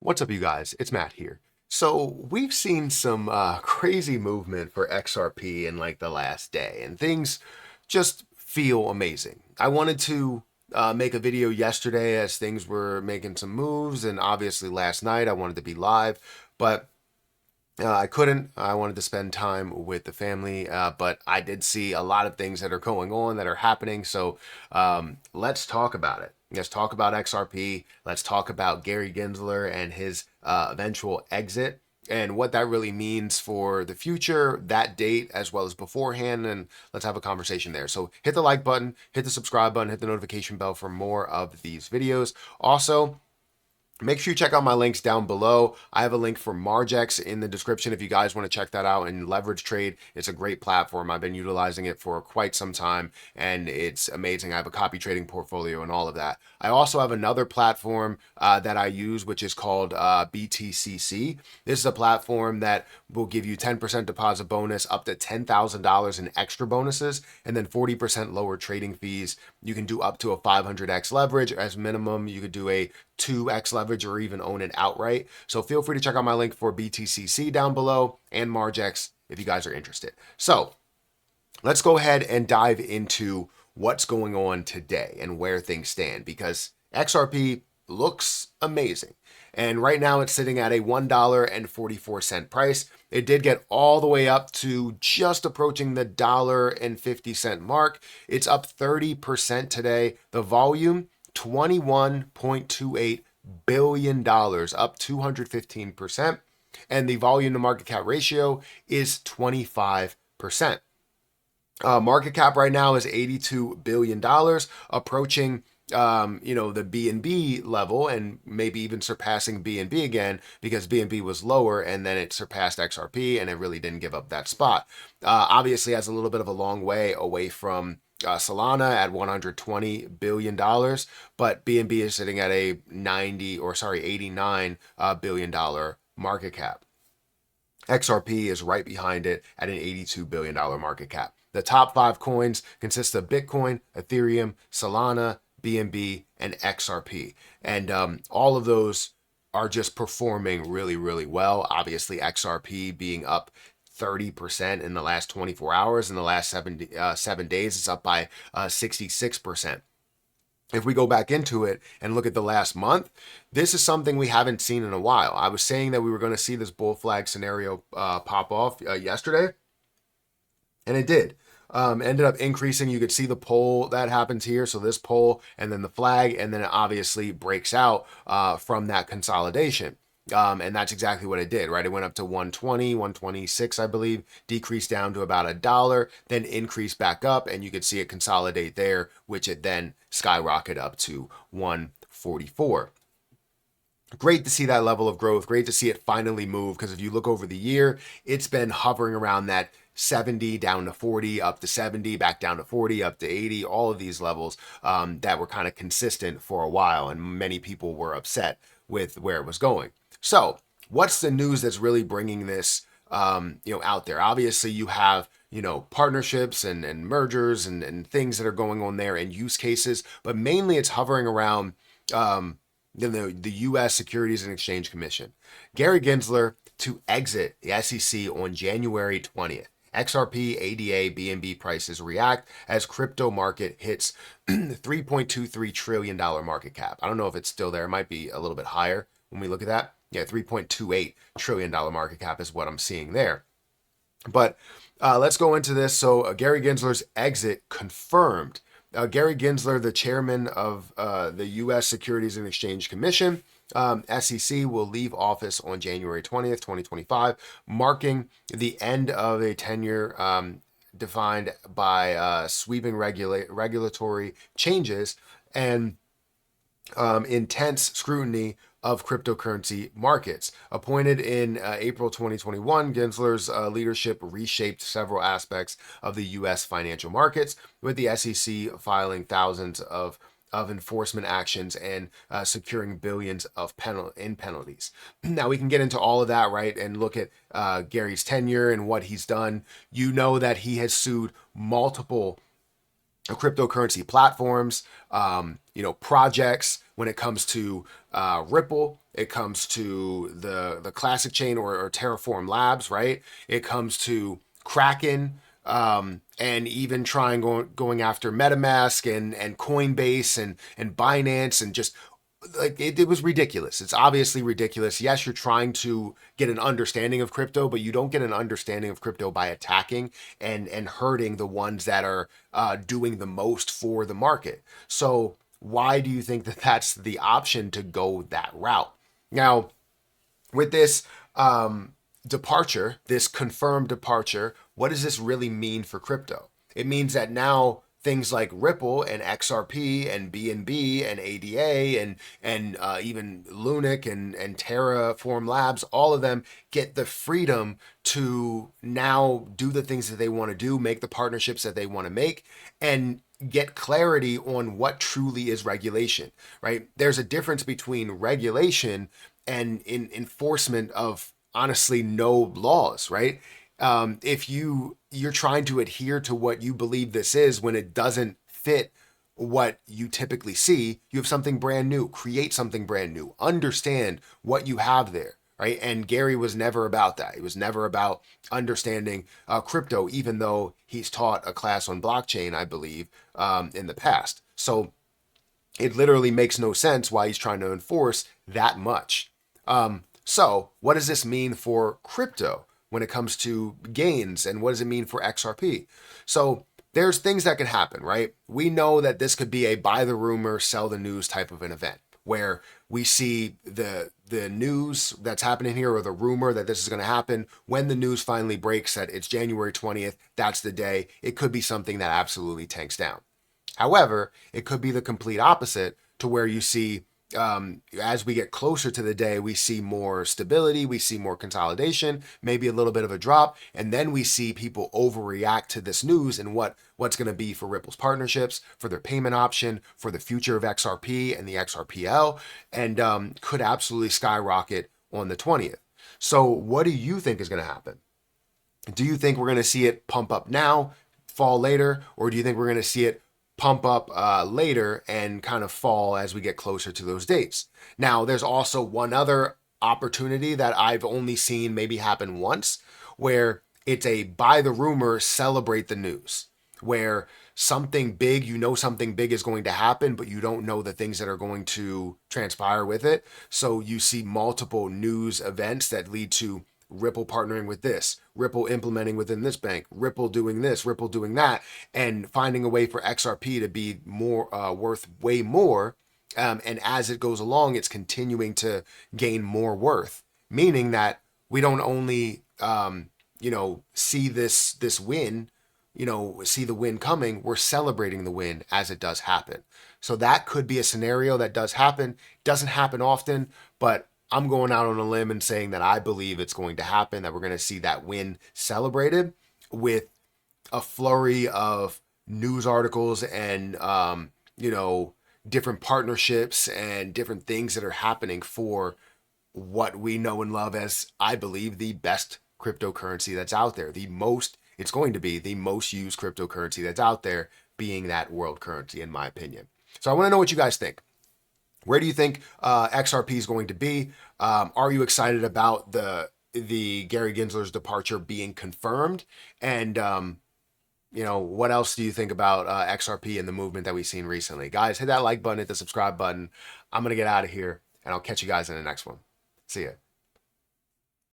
What's up, you guys? It's Matt here. So we've seen some crazy movement for XRP in like the last day, and things just feel amazing. I wanted to make a video yesterday as things were making some moves, and obviously last night I wanted to be live, but I couldn't. I wanted to spend time with the family, but I did see a lot of things that are going on that are happening. So let's talk about it. Let's talk about XRP. Let's talk about Gary Gensler and his eventual exit and what that really means for the future, that date, as well as beforehand. And let's have a conversation there. So hit the like button, hit the subscribe button, hit the notification bell for more of these videos. Also, make sure you check out my links down below. I have a link for Margex in the description if you guys want to check that out and leverage trade. It's a great platform. I've been utilizing it for quite some time and it's amazing. I have a copy trading portfolio and all of that. I also have another platform that I use, which is called BTCC. This is a platform that will give you 10% deposit bonus, up to $10,000 in extra bonuses, and then 40% lower trading fees. You can do up to a 500x leverage. As minimum, you could do a 2x leverage or even own it outright. So feel free to check out my link for BTCC down below and Margex if you guys are interested. So let's go ahead and dive into what's going on today and where things stand, because XRP looks amazing. And right now it's sitting at a $1.44 price. It did get all the way up to just approaching the $1.50 mark. It's up 30% today. The volume, $21.28 billion, up 215%. And the volume to market cap ratio is 25%. Market cap right now is $82 billion, approaching the BNB level and maybe even surpassing BNB again, because BNB was lower and then it surpassed XRP and it really didn't give up that spot. Obviously has a little bit of a long way away from Solana at $120 billion, but BNB is sitting at a $89 billion market cap. XRP is right behind it at an $82 billion market cap. The top 5 coins consist of Bitcoin, Ethereum, Solana, BNB, and XRP. And all of those are just performing really, really well. Obviously, XRP being up 30% in the last 24 hours. In the last 7 days, it's up by 66%. If we go back into it and look at the last month, this is something we haven't seen in a while. I was saying that we were going to see this bull flag scenario pop off yesterday, and it did. Ended up increasing. You could see the pole that happens here. So this pole and then the flag, and then it obviously breaks out from that consolidation. And that's exactly what it did, right? It went up to 120, 126, I believe, decreased down to about $1, then increased back up, and you could see it consolidate there, which it then skyrocketed up to 144. Great to see that level of growth. Great to see it finally move, because if you look over the year, it's been hovering around that 70 down to 40, up to 70, back down to 40, up to 80, all of these levels that were kind of consistent for a while, and many people were upset with where it was going. So what's the news that's really bringing this out there? Obviously, you have partnerships and mergers and things that are going on there and use cases, but mainly it's hovering around the U.S. Securities and Exchange Commission. Gary Gensler to exit the SEC on January 20th. XRP, ADA, BNB prices react as crypto market hits $3.23 trillion market cap. I don't know if it's still there. It might be a little bit higher when we look at that. Yeah, $3.28 trillion market cap is what I'm seeing there. But let's go into this. So Gary Gensler's exit confirmed. Gary Gensler, the chairman of the U.S. Securities and Exchange Commission, SEC, will leave office on January 20th, 2025, marking the end of a tenure defined by sweeping regulatory changes and intense scrutiny of cryptocurrency markets. Appointed in April 2021, Gensler's leadership reshaped several aspects of the U.S. financial markets, with the SEC filing thousands of enforcement actions and securing billions of penalties. Now we can get into all of that, right, and look at Gary's tenure and what he's done. You know that he has sued multiple cryptocurrency platforms, projects. When it comes to Ripple, it comes to the classic chain or Terraform Labs, right? It comes to Kraken, and even going after MetaMask and Coinbase and Binance, and just like it was ridiculous. It's obviously ridiculous. Yes, you're trying to get an understanding of crypto, but you don't get an understanding of crypto by attacking and hurting the ones that are doing the most for the market. So why do you think that that's the option to go that route? Now, with this departure, this confirmed departure, what does this really mean for crypto? It means that now things like Ripple and XRP and BNB and ADA and even Lunic and Terraform Labs, all of them get the freedom to now do the things that they want to do, make the partnerships that they want to make, and get clarity on what truly is regulation, right? There's a difference between regulation and enforcement of honestly no laws, right? If you're trying to adhere to what you believe this is when it doesn't fit what you typically see, you have something brand new. Create something brand new. Understand what you have there, right? And Gary was never about that. He was never about understanding crypto, even though he's taught a class on blockchain, I believe, in the past. So it literally makes no sense why he's trying to enforce that much. So what does this mean for crypto when it comes to gains, and what does it mean for XRP? So there's things that can happen, right? We know that this could be a buy the rumor, sell the news type of an event where we see the news that's happening here, or the rumor that this is going to happen. When the news finally breaks that it's January 20th, that's the day, it could be something that absolutely tanks down. However, it could be the complete opposite, to where you see as we get closer to the day, we see more stability, we see more consolidation, maybe a little bit of a drop, and then we see people overreact to this news and what's going to be for Ripple's partnerships, for their payment option, for the future of XRP and the XRPL, and could absolutely skyrocket on the 20th. So what do you think is going to happen? Do you think we're going to see it pump up now, fall later, or do you think we're going to see it pump up later and kind of fall as we get closer to those dates? Now, there's also one other opportunity that I've only seen maybe happen once, where it's a buy the rumor, celebrate the news, where something big, something big is going to happen, but you don't know the things that are going to transpire with it. So you see multiple news events that lead to Ripple partnering with this, Ripple implementing within this bank, Ripple doing this, Ripple doing that, and finding a way for XRP to be more worth way more. And as it goes along, it's continuing to gain more worth, meaning that we don't only see this win, see the win coming, we're celebrating the win as it does happen. So that could be a scenario that does happen. Doesn't happen often, but I'm going out on a limb and saying that I believe it's going to happen, that we're going to see that win celebrated with a flurry of news articles and, different partnerships and different things that are happening for what we know and love as, I believe, the best cryptocurrency that's out there. It's going to be the most used cryptocurrency that's out there, being that world currency, in my opinion. So I want to know what you guys think. Where do you think XRP is going to be? Are you excited about the Gary Gensler's departure being confirmed? And what else do you think about XRP and the movement that we've seen recently? Guys, hit that like button, hit the subscribe button. I'm gonna get out of here, and I'll catch you guys in the next one. See ya.